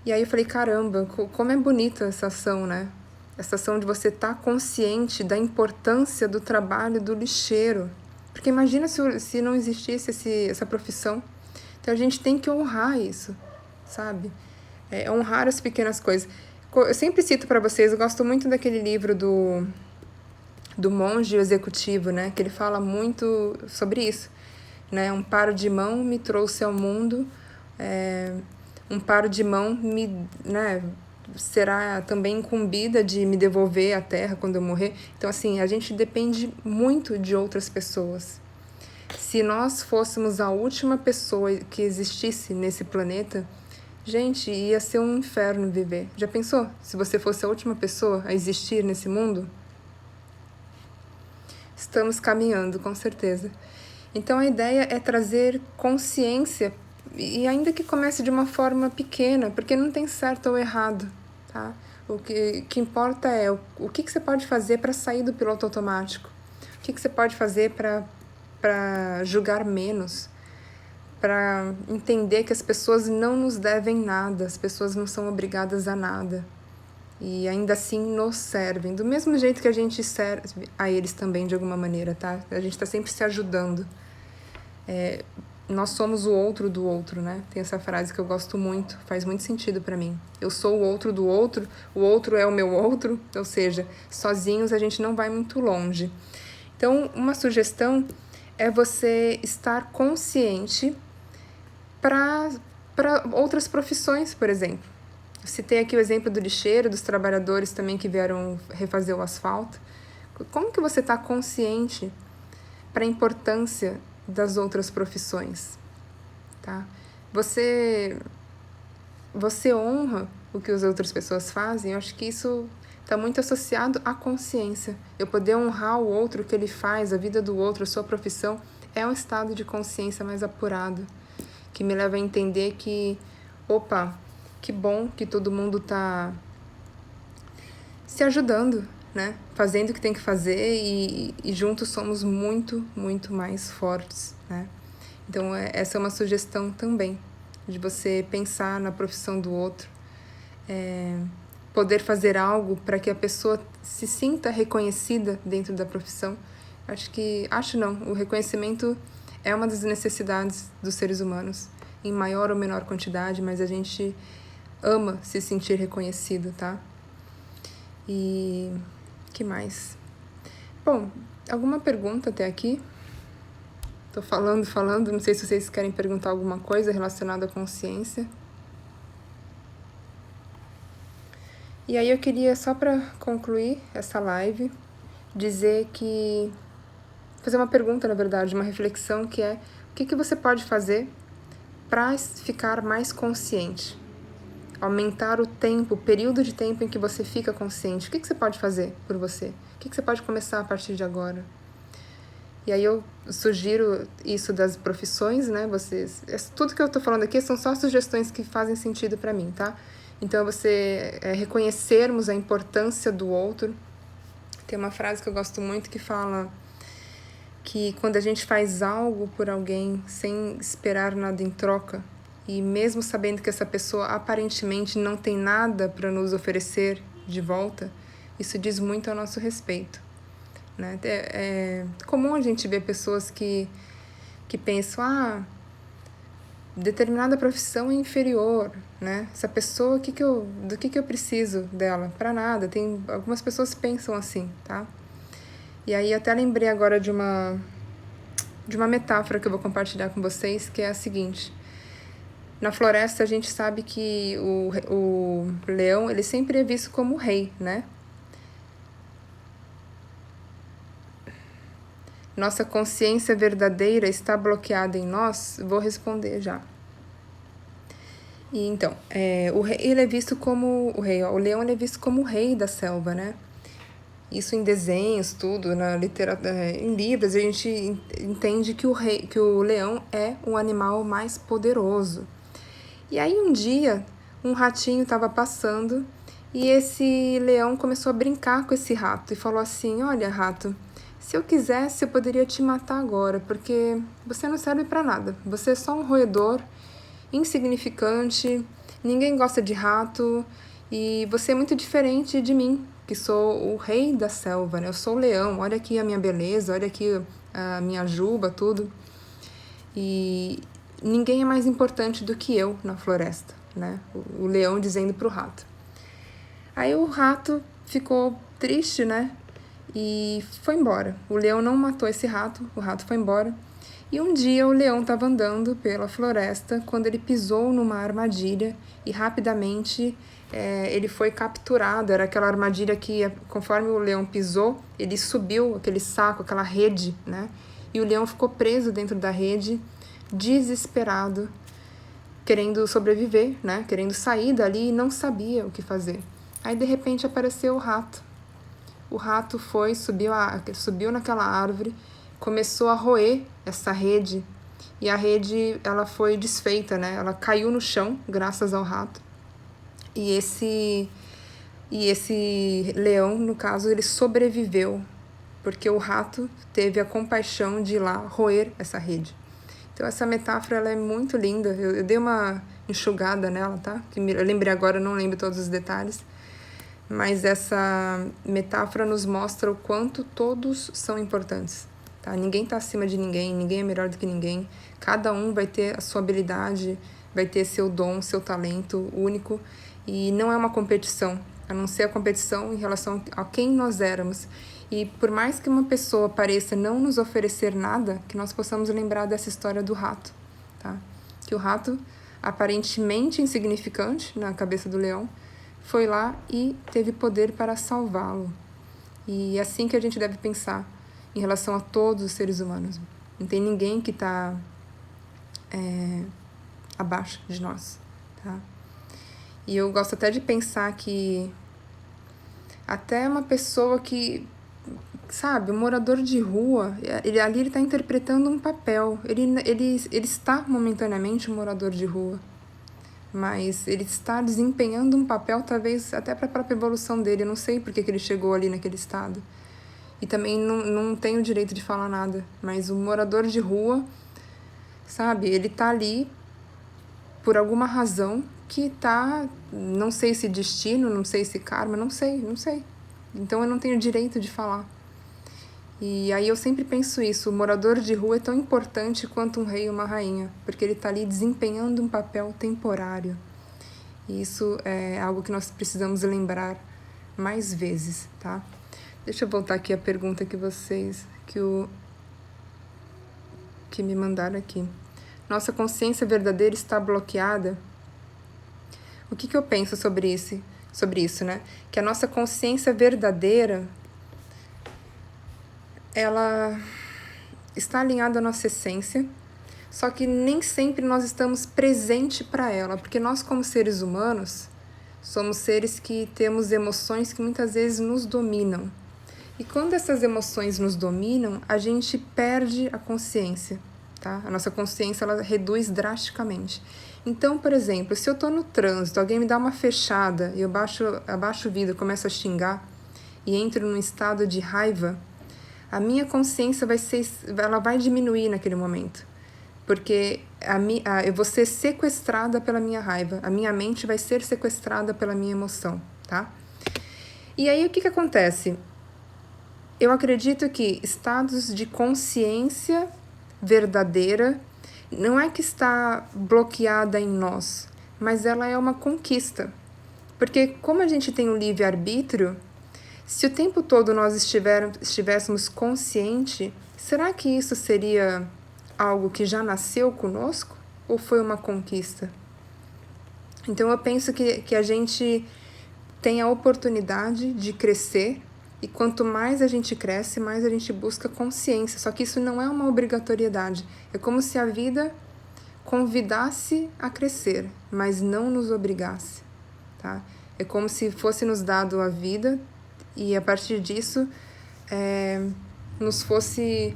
E aí eu falei, caramba, como é bonita essa ação, né? essa ação de você estar consciente da importância do trabalho do lixeiro. Porque imagina se não existisse essa profissão. Então a gente tem que honrar isso, sabe? Honrar as pequenas coisas. Eu sempre cito para vocês, eu gosto muito daquele livro do monge executivo, né? Que ele fala muito sobre isso, né? Um par de mão me trouxe ao mundo, um par de mão será também incumbida de me devolver à terra quando eu morrer. Então, assim, a gente depende muito de outras pessoas. Se nós fôssemos a última pessoa que existisse nesse planeta, gente, ia ser um inferno viver. Já pensou? Se você fosse a última pessoa a existir nesse mundo? Estamos caminhando, com certeza. Então, a ideia é trazer consciência, e ainda que comece de uma forma pequena, porque não tem certo ou errado, tá? O que importa é o que você pode fazer para sair do piloto automático. O que você pode fazer para julgar menos, para entender que as pessoas não nos devem nada, as pessoas não são obrigadas a nada. E ainda assim nos servem, do mesmo jeito que a gente serve a eles também, de alguma maneira, tá? A gente está sempre se ajudando. Nós somos o outro do outro, né? Tem essa frase que eu gosto muito, faz muito sentido para mim. Eu sou o outro do outro, o outro é o meu outro, ou seja, sozinhos a gente não vai muito longe. Então, uma sugestão é você estar consciente para outras profissões, por exemplo. Eu citei aqui o exemplo do lixeiro, dos trabalhadores também que vieram refazer o asfalto. Como que você está consciente para a importância das outras profissões, tá? Você honra o que as outras pessoas fazem. Eu acho que isso está muito associado à consciência. Eu poder honrar o outro, o que ele faz, a vida do outro, a sua profissão, é um estado de consciência mais apurado, que me leva a entender que, opa, que bom que todo mundo tá se ajudando, né? Fazendo o que tem que fazer e juntos somos muito, muito mais fortes, né? Então, essa é uma sugestão também, de você pensar na profissão do outro, poder fazer algo para que a pessoa se sinta reconhecida dentro da profissão. O reconhecimento é uma das necessidades dos seres humanos, em maior ou menor quantidade, mas a gente ama se sentir reconhecido, tá? E que mais? Bom, alguma pergunta até aqui? Tô falando, não sei se vocês querem perguntar alguma coisa relacionada à consciência. E aí eu queria, só para concluir essa live, fazer uma pergunta, na verdade, uma reflexão, que é: o que você pode fazer para ficar mais consciente? Aumentar o período de tempo em que você fica consciente. O que você pode fazer por você? O que você pode começar a partir de agora? E aí eu sugiro isso das profissões, né? Tudo que eu tô falando aqui são só sugestões que fazem sentido para mim, tá? Então, reconhecermos a importância do outro. Tem uma frase que eu gosto muito que fala que quando a gente faz algo por alguém sem esperar nada em troca, e mesmo sabendo que essa pessoa aparentemente não tem nada para nos oferecer de volta, isso diz muito a nosso respeito, né? É comum a gente ver pessoas que pensam: determinada profissão é inferior, né? Essa pessoa, do que eu preciso dela? Para nada. Algumas pessoas pensam assim, tá? E aí até lembrei agora de uma metáfora que eu vou compartilhar com vocês, que é a seguinte: na floresta a gente sabe que o leão, ele sempre é visto como rei, né? Nossa consciência verdadeira está bloqueada em nós? Vou responder já. E então, o rei, ele é visto como o rei, o leão, ele é visto como o rei da selva, né? Isso em desenhos, tudo, na literatura, em livros, a gente entende que o leão é o animal mais poderoso. E aí um dia, um ratinho estava passando e esse leão começou a brincar com esse rato e falou assim: olha, rato, se eu quisesse eu poderia te matar agora, porque você não serve para nada, você é só um roedor insignificante, ninguém gosta de rato e você é muito diferente de mim, que sou o rei da selva, né? Eu sou o leão, olha aqui a minha beleza, olha aqui a minha juba, tudo. E ninguém é mais importante do que eu na floresta, né? O leão dizendo pro rato. Aí o rato ficou triste, né? E foi embora. O leão não matou esse rato, o rato foi embora. E um dia o leão estava andando pela floresta quando ele pisou numa armadilha e rapidamente ele foi capturado. Era aquela armadilha que, conforme o leão pisou, ele subiu aquele saco, aquela rede, né? E o leão ficou preso dentro da rede, desesperado, querendo sobreviver, né? Querendo sair dali e não sabia o que fazer. Aí, de repente, apareceu o rato. O rato subiu naquela árvore, começou a roer essa rede, e a rede ela foi desfeita, né? Ela caiu no chão, graças ao rato. E esse leão, no caso, ele sobreviveu, porque o rato teve a compaixão de ir lá roer essa rede. Então, essa metáfora ela é muito linda. Eu dei uma enxugada nela, tá? Eu lembrei agora, não lembro todos os detalhes. Mas essa metáfora nos mostra o quanto todos são importantes, tá? Ninguém está acima de ninguém, ninguém é melhor do que ninguém. Cada um vai ter a sua habilidade, vai ter seu dom, seu talento único. E não é uma competição, a não ser a competição em relação a quem nós éramos. E por mais que uma pessoa pareça não nos oferecer nada, que nós possamos lembrar dessa história do rato, tá? Que o rato, aparentemente insignificante na cabeça do leão, foi lá e teve poder para salvá-lo. E é assim que a gente deve pensar em relação a todos os seres humanos. Não tem ninguém que está abaixo de nós, tá? E eu gosto até de pensar que até uma pessoa que, sabe, um morador de rua, ele está interpretando um papel. Ele está momentaneamente um morador de rua, mas ele está desempenhando um papel, talvez até para a própria evolução dele. Eu não sei por que ele chegou ali naquele estado. E também não tenho o direito de falar nada. Mas o morador de rua, sabe, ele está ali por alguma razão que tá, não sei se destino, não sei se karma, não sei. Então eu não tenho direito de falar. E aí eu sempre penso isso, o morador de rua é tão importante quanto um rei ou uma rainha, porque ele está ali desempenhando um papel temporário. E isso é algo que nós precisamos lembrar mais vezes, tá? Deixa eu voltar aqui a pergunta que me mandaram aqui. Nossa consciência verdadeira está bloqueada? O que eu penso sobre isso, né? Que a nossa consciência verdadeira, ela está alinhada à nossa essência, só que nem sempre nós estamos presentes para ela, porque nós, como seres humanos, somos seres que temos emoções que muitas vezes nos dominam. E quando essas emoções nos dominam, a gente perde a consciência, tá? A nossa consciência, ela reduz drasticamente. Então, por exemplo, se eu estou no trânsito, alguém me dá uma fechada e eu abaixo o vidro, começo a xingar e entro num estado de raiva, a minha consciência ela vai diminuir naquele momento, porque eu vou ser sequestrada pela minha raiva, a minha mente vai ser sequestrada pela minha emoção, tá? E aí o que acontece? Eu acredito que estados de consciência verdadeira não é que está bloqueada em nós, mas ela é uma conquista, porque como a gente tem um livre-arbítrio, se o tempo todo nós estivéssemos conscientes, será que isso seria algo que já nasceu conosco? Ou foi uma conquista? Então eu penso que a gente tem a oportunidade de crescer, e quanto mais a gente cresce, mais a gente busca consciência. Só que isso não é uma obrigatoriedade. É como se a vida convidasse a crescer, mas não nos obrigasse, tá? É como se fosse nos dado a vida e a partir disso nos fosse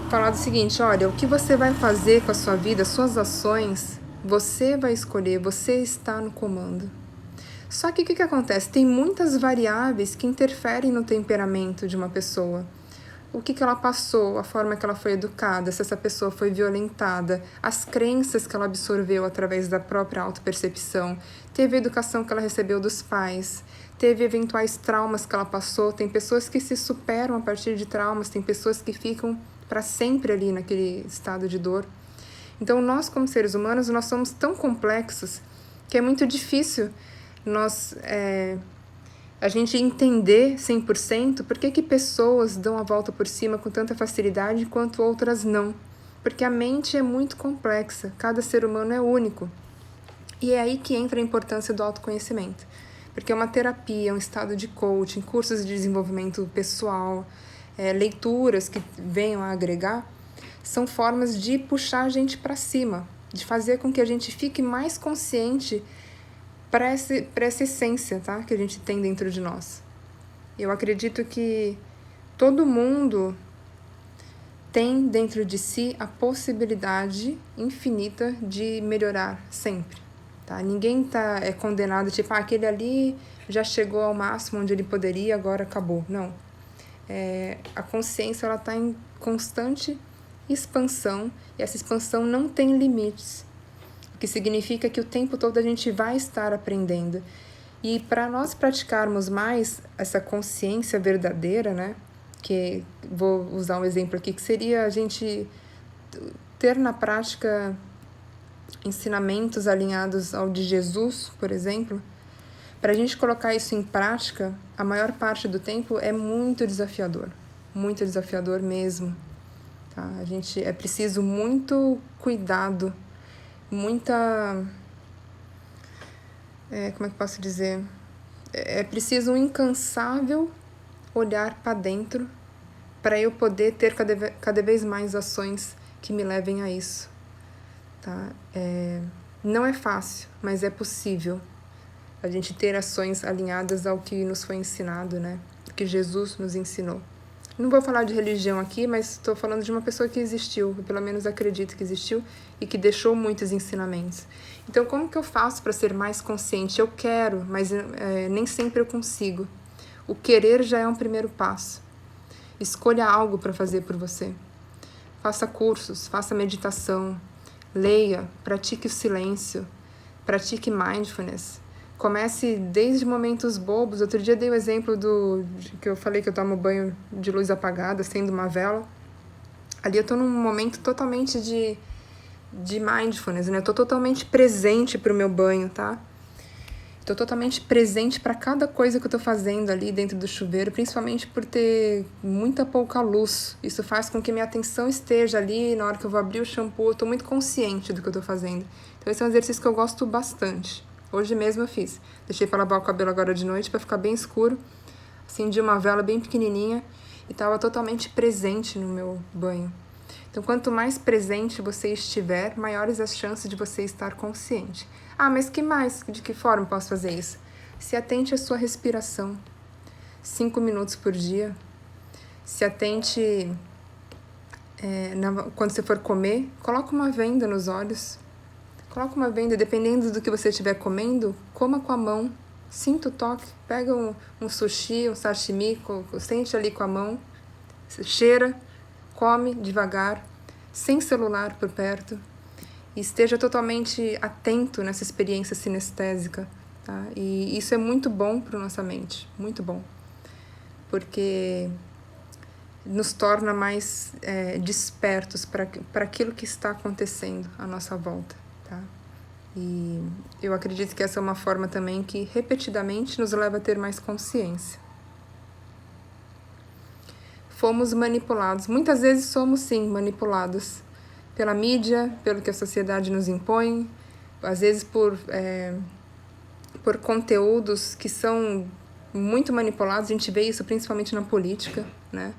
falado o seguinte: olha, o que você vai fazer com a sua vida, suas ações, você vai escolher, você está no comando. Só que o que acontece? Tem muitas variáveis que interferem no temperamento de uma pessoa. o que ela passou, a forma que ela foi educada, se essa pessoa foi violentada, as crenças que ela absorveu através da própria autopercepção, teve a educação que ela recebeu dos pais, teve eventuais traumas que ela passou. Tem pessoas que se superam a partir de traumas, tem pessoas que ficam para sempre ali naquele estado de dor. Então, nós como seres humanos, nós somos tão complexos que é muito difícil a gente entender 100% por que pessoas dão a volta por cima com tanta facilidade enquanto outras não. Porque a mente é muito complexa, cada ser humano é único. E é aí que entra a importância do autoconhecimento. Porque é uma terapia, um estado de coaching, cursos de desenvolvimento pessoal, leituras que venham a agregar, são formas de puxar a gente para cima, de fazer com que a gente fique mais consciente para essa essência, tá? Que a gente tem dentro de nós. Eu acredito que todo mundo tem dentro de si a possibilidade infinita de melhorar sempre, tá? Ninguém é condenado, tipo, aquele ali já chegou ao máximo onde ele poderia, agora acabou. Não. A consciência ela está em constante expansão, e essa expansão não tem limites, o que significa que o tempo todo a gente vai estar aprendendo. E para nós praticarmos mais essa consciência verdadeira, né, que vou usar um exemplo aqui, que seria a gente ter na prática ensinamentos alinhados ao de Jesus, por exemplo. Para a gente colocar isso em prática, a maior parte do tempo é muito desafiador mesmo. Tá? É preciso muito cuidado, muita... como é que posso dizer? É preciso um incansável olhar para dentro para eu poder ter cada vez mais ações que me levem a isso. Tá? Não é fácil, mas é possível a gente ter ações alinhadas ao que nos foi ensinado, né? O que Jesus nos ensinou. Não vou falar de religião aqui, mas estou falando de uma pessoa que existiu, eu pelo menos acredito que existiu, e que deixou muitos ensinamentos. Então, como que eu faço para ser mais consciente? Eu quero, mas nem sempre eu consigo. O querer já é um primeiro passo. Escolha algo para fazer por você. Faça cursos, faça meditação, leia, pratique o silêncio, pratique mindfulness. Comece desde momentos bobos. Outro dia dei o exemplo que eu falei que eu tomo banho de luz apagada, acendo uma vela. Ali eu estou num momento totalmente de mindfulness, né? Eu tô totalmente presente pro meu banho, tá? Tô totalmente presente para cada coisa que eu tô fazendo ali dentro do chuveiro, principalmente por ter muita pouca luz. Isso faz com que minha atenção esteja ali na hora que eu vou abrir o shampoo. Eu tô muito consciente do que eu tô fazendo. Então esse é um exercício que eu gosto bastante. Hoje mesmo eu fiz. Deixei para lavar o cabelo agora de noite para ficar bem escuro. Acendi uma vela bem pequenininha e tava totalmente presente no meu banho. Então, quanto mais presente você estiver, maiores as chances de você estar consciente. Ah, mas que mais? De que forma eu posso fazer isso? Se atente à sua respiração. 5 minutos por dia. Se atente, quando você for comer, coloca uma venda nos olhos. Coloca uma venda, dependendo do que você estiver comendo, coma com a mão. Sinta o toque. Pega um sushi, um sashimi, sente ali com a mão. Cheira. Come devagar, sem celular por perto, e esteja totalmente atento nessa experiência sinestésica, tá? E isso é muito bom para nossa mente, muito bom, porque nos torna mais despertos para aquilo que está acontecendo à nossa volta, tá? E eu acredito que essa é uma forma também que repetidamente nos leva a ter mais consciência. Fomos manipulados. Muitas vezes somos, sim, manipulados pela mídia, pelo que a sociedade nos impõe, às vezes por conteúdos que são muito manipulados. A gente vê isso principalmente na política, né?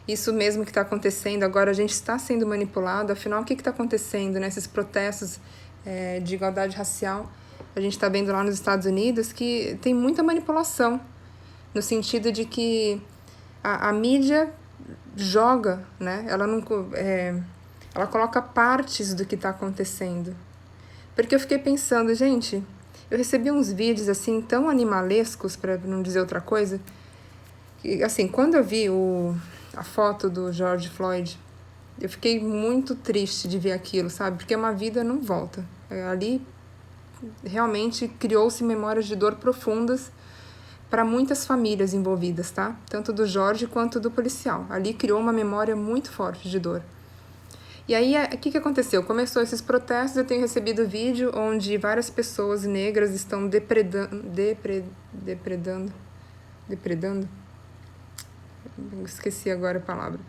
Isso mesmo que está acontecendo agora, a gente está sendo manipulado. Afinal, o que está acontecendo nesses protestos de igualdade racial? A gente está vendo lá nos Estados Unidos que tem muita manipulação, no sentido de que a mídia joga, né? Ela coloca partes do que está acontecendo. Porque eu fiquei pensando, gente, eu recebi uns vídeos assim tão animalescos, para não dizer outra coisa, que, assim, quando eu vi a foto do George Floyd. Eu fiquei muito triste de ver aquilo, sabe? Porque uma vida não volta. Ali realmente criou-se memórias de dor profundas para muitas famílias envolvidas, tá? Tanto do Jorge quanto do policial. Ali criou uma memória muito forte de dor. E aí, o que aconteceu? Começou esses protestos, eu tenho recebido vídeo onde várias pessoas negras estão depredando? Esqueci agora a palavra.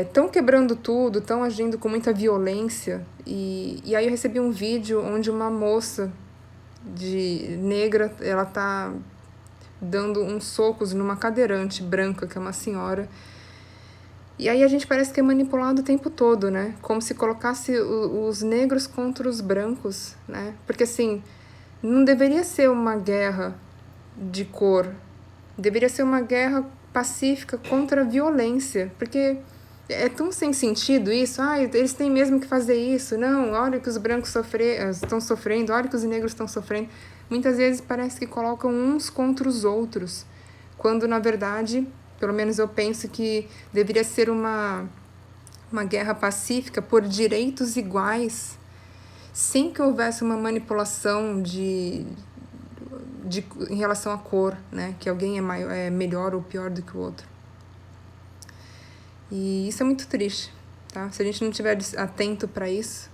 Estão quebrando tudo, estão agindo com muita violência. E aí eu recebi um vídeo onde uma moça negra, ela tá dando uns socos numa cadeirante branca, que é uma senhora. E aí a gente parece que é manipulado o tempo todo, né? Como se colocasse os negros contra os brancos, né? Porque assim, não deveria ser uma guerra de cor. Deveria ser uma guerra pacífica contra a violência. Porque é tão sem sentido isso. Eles têm mesmo que fazer isso. Não, olha que os brancos estão sofrendo, olha que os negros estão sofrendo. Muitas vezes parece que colocam uns contra os outros. Quando, na verdade, pelo menos eu penso que deveria ser uma guerra pacífica por direitos iguais, sem que houvesse uma manipulação em relação à cor, né? Que alguém é melhor ou pior do que o outro. E isso é muito triste, tá? Se a gente não estiver atento para isso,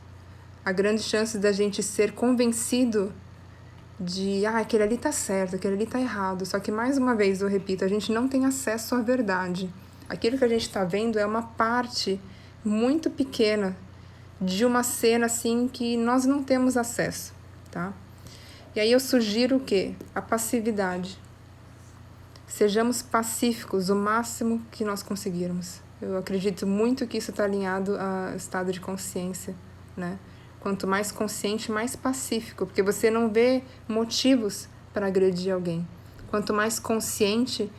a grande chance da gente ser convencido de aquele ali tá certo, aquele ali tá errado. Só que, mais uma vez, eu repito, a gente não tem acesso à verdade. Aquilo que a gente tá vendo é uma parte muito pequena de uma cena, assim, que nós não temos acesso, tá? E aí eu sugiro o quê? A passividade. Sejamos pacíficos o máximo que nós conseguirmos. Eu acredito muito que isso está alinhado ao estado de consciência, né? Quanto mais consciente, mais pacífico, porque você não vê motivos para agredir alguém. Quanto mais consciente,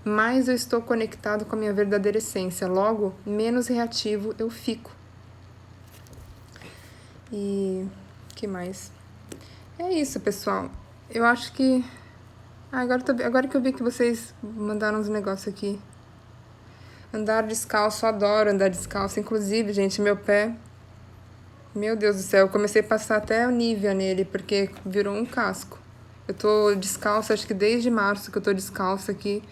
mais eu estou conectado com a minha verdadeira essência. Logo, menos reativo eu fico. E que mais? É isso, pessoal. Eu acho que... agora que eu vi que vocês mandaram uns negócios aqui. Andar descalço, adoro andar descalço. Inclusive, gente, meu pé... Meu Deus do céu, eu comecei a passar até a Nivea nele, porque virou um casco. Eu tô descalça, acho que desde março que eu tô descalça aqui.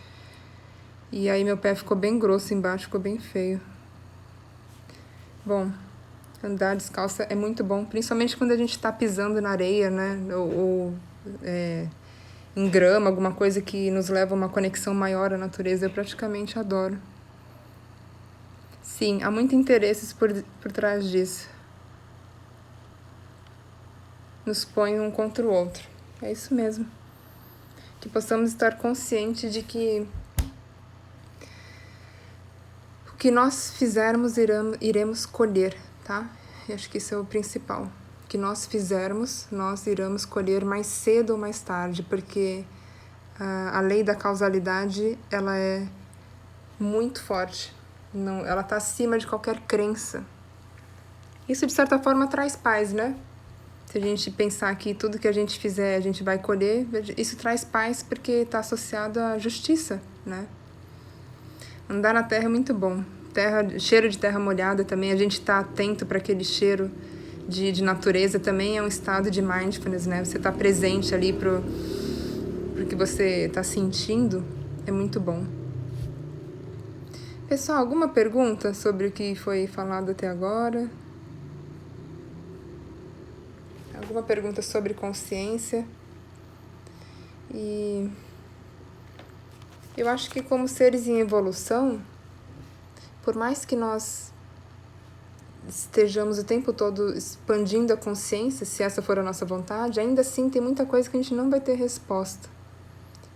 E aí meu pé ficou bem grosso embaixo, ficou bem feio. Bom, andar descalça é muito bom, principalmente quando a gente tá pisando na areia, né? Ou em grama, alguma coisa que nos leva a uma conexão maior à natureza. Eu praticamente adoro. Sim, há muito interesses por trás disso. Nos põe um contra o outro. É isso mesmo. Que possamos estar conscientes de que o que nós fizermos iremos colher, tá? Eu acho que isso é o principal. O que nós fizermos, nós iremos colher mais cedo ou mais tarde, porque a lei da causalidade, ela é muito forte. Não, ela está acima de qualquer crença. Isso, de certa forma, traz paz, né? Se a gente pensar que tudo que a gente fizer a gente vai colher, isso traz paz porque está associado à justiça, né? Andar na terra é muito bom. Cheiro de terra molhada também, a gente está atento para aquele cheiro de natureza também é um estado de mindfulness, né? Você está presente ali pro que você está sentindo, é muito bom. Pessoal, alguma pergunta sobre o que foi falado até agora? Alguma pergunta sobre consciência? E eu acho que como seres em evolução, por mais que nós estejamos o tempo todo expandindo a consciência, se essa for a nossa vontade, ainda assim tem muita coisa que a gente não vai ter resposta.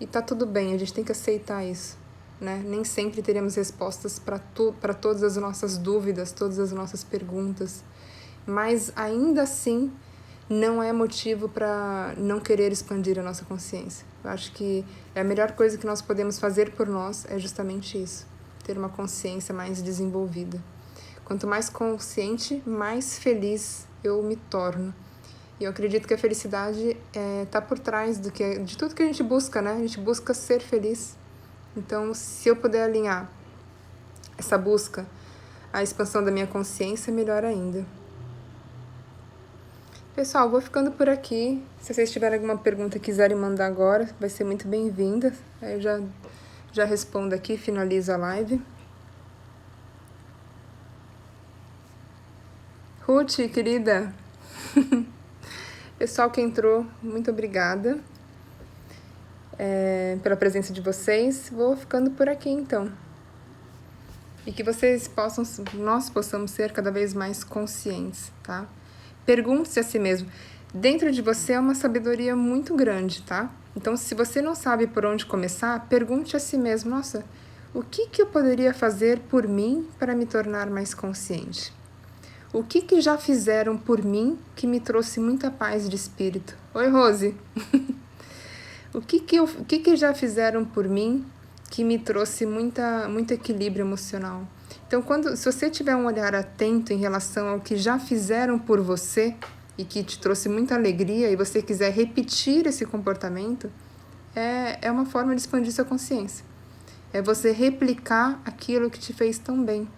E tá tudo bem, a gente tem que aceitar isso, né? Nem sempre teremos respostas para todas as nossas dúvidas, todas as nossas perguntas, mas ainda assim não é motivo para não querer expandir a nossa consciência. Eu acho que a melhor coisa que nós podemos fazer por nós é justamente isso, ter uma consciência mais desenvolvida. Quanto mais consciente, mais feliz eu me torno. E eu acredito que a felicidade está por trás de tudo que a gente busca, né? A gente busca ser feliz. Então, se eu puder alinhar essa busca, a expansão da minha consciência, melhor ainda. Pessoal, vou ficando por aqui. Se vocês tiverem alguma pergunta e quiserem mandar agora, vai ser muito bem-vinda. Aí eu já respondo aqui, finalizo a live. Ruth, querida. Pessoal que entrou, muito obrigada pela presença de vocês. Vou ficando por aqui, então. E que nós possamos ser cada vez mais conscientes, tá? Pergunte-se a si mesmo. Dentro de você é uma sabedoria muito grande, tá? Então, se você não sabe por onde começar, pergunte a si mesmo, nossa, o que eu poderia fazer por mim para me tornar mais consciente? O que já fizeram por mim que me trouxe muita paz de espírito? Oi, Rose! O que já fizeram por mim que me trouxe muito equilíbrio emocional? Então, se você tiver um olhar atento em relação ao que já fizeram por você e que te trouxe muita alegria e você quiser repetir esse comportamento, é uma forma de expandir sua consciência. É você replicar aquilo que te fez tão bem.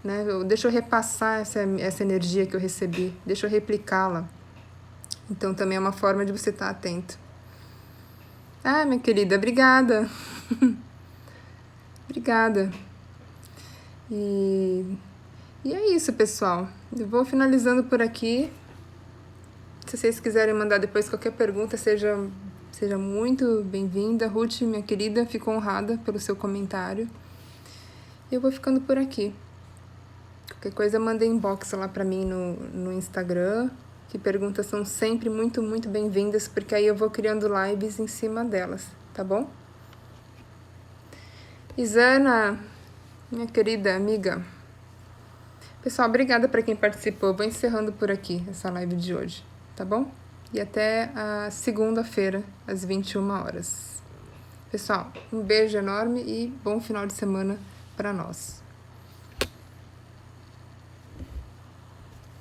Né? Deixa eu repassar essa energia que eu recebi, deixa eu replicá-la. Então, também é uma forma de você estar atento. Ah, minha querida, obrigada. Obrigada. E é isso, pessoal. Eu vou finalizando por aqui. Se vocês quiserem mandar depois qualquer pergunta, seja muito bem-vinda. Ruth, minha querida, fico honrada pelo seu comentário. Eu vou ficando por aqui. Qualquer coisa, manda inbox lá pra mim no Instagram, que perguntas são sempre muito, muito bem-vindas, porque aí eu vou criando lives em cima delas, tá bom? Isana, minha querida amiga. Pessoal, obrigada para quem participou. Vou encerrando por aqui essa live de hoje, tá bom? E até a segunda-feira, às 21 horas. Pessoal, um beijo enorme e bom final de semana para nós.